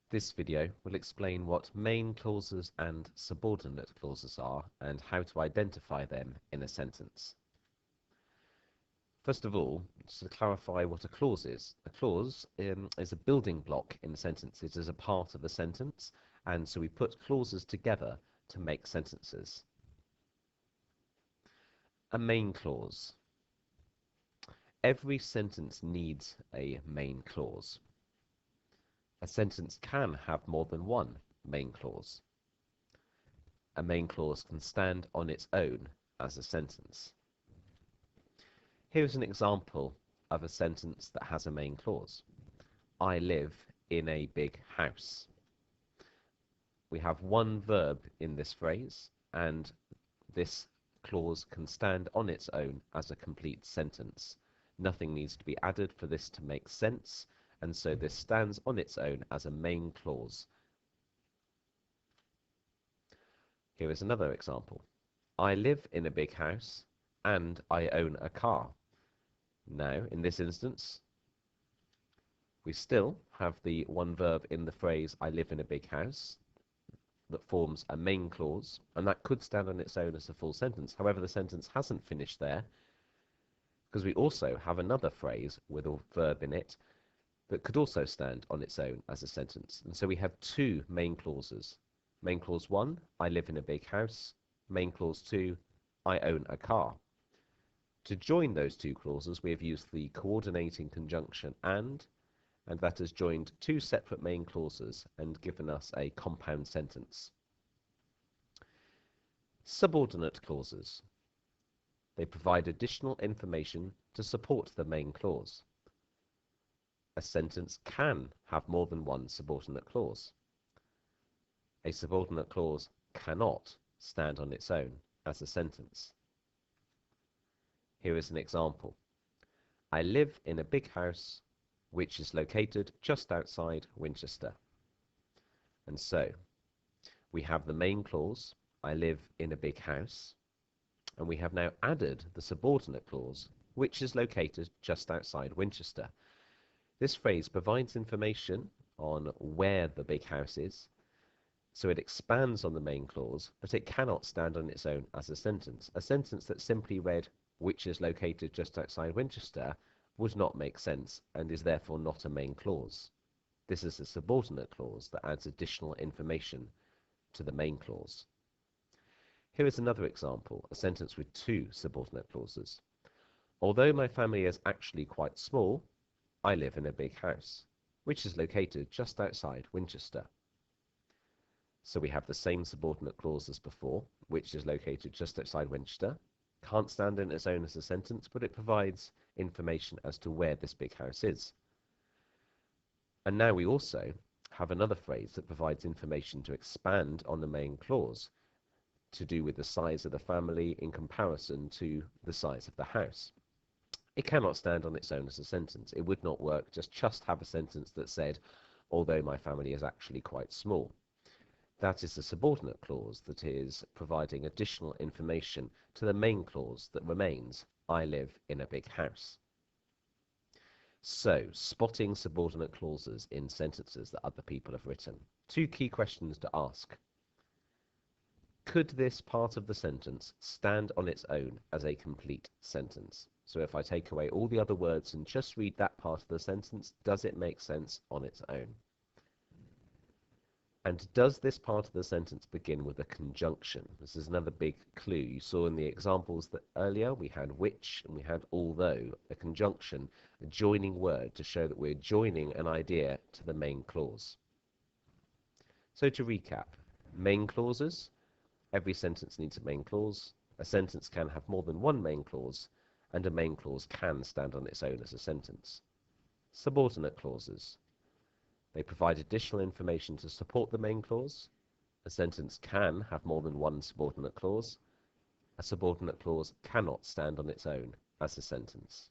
This video will explain what main clauses and subordinate clauses are and how to identify them in a sentence. First of all, just to clarify what a clause is. A clause is a building block in a sentence. It is a part of a sentence, and so we put clauses together to make sentences. A main clause. Every sentence needs a main clause. A sentence can have more than one main clause. A main clause can stand on its own as a sentence. Here is an example of a sentence that has a main clause. I live in a big house. We have one verb in this phrase, and this clause can stand on its own as a complete sentence. Nothing needs to be added for this to make sense, and so this stands on its own as a main clause. Here is another example. I live in a big house and I own a car. Now, in this instance, we still have the one verb in the phrase I live in a big house that forms a main clause, and that could stand on its own as a full sentence. However, the sentence hasn't finished there, because we also have another phrase with a verb in it that could also stand on its own as a sentence. And so we have two main clauses. Main clause 1, I live in a big house. Main clause 2, I own a car. To join those two clauses, we have used the coordinating conjunction and that has joined two separate main clauses and given us a compound sentence. Subordinate clauses. They provide additional information to support the main clause. A sentence can have more than one subordinate clause. A subordinate clause cannot stand on its own as a sentence. Here is an example. I live in a big house which is located just outside Winchester. And so we have the main clause, I live in a big house, and we have now added the subordinate clause, which is located just outside Winchester. This phrase provides information on where the big house is, so it expands on the main clause, but it cannot stand on its own as a sentence. A sentence that simply read, which is located just outside Winchester, would not make sense and is therefore not a main clause. This is a subordinate clause that adds additional information to the main clause. Here is another example, a sentence with two subordinate clauses. Although my family is actually quite small, I live in a big house, which is located just outside Winchester. So we have the same subordinate clause as before, which is located just outside Winchester. Can't stand on its own as a sentence, but it provides information as to where this big house is. And now we also have another phrase that provides information to expand on the main clause, to do with the size of the family in comparison to the size of the house. It cannot stand on its own as a sentence. It would not work just have a sentence that said, although my family is actually quite small. That is a subordinate clause that is providing additional information to the main clause that remains, I live in a big house. So, spotting subordinate clauses in sentences that other people have written. Two key questions to ask. Could this part of the sentence stand on its own as a complete sentence? So if I take away all the other words and just read that part of the sentence, does it make sense on its own? And does this part of the sentence begin with a conjunction? This is another big clue. You saw in the examples that earlier we had which and we had although, a conjunction, a joining word to show that we're joining an idea to the main clause. So to recap, main clauses. Every sentence needs a main clause. A sentence can have more than one main clause, and a main clause can stand on its own as a sentence. Subordinate clauses. They provide additional information to support the main clause. A sentence can have more than one subordinate clause. A subordinate clause cannot stand on its own as a sentence.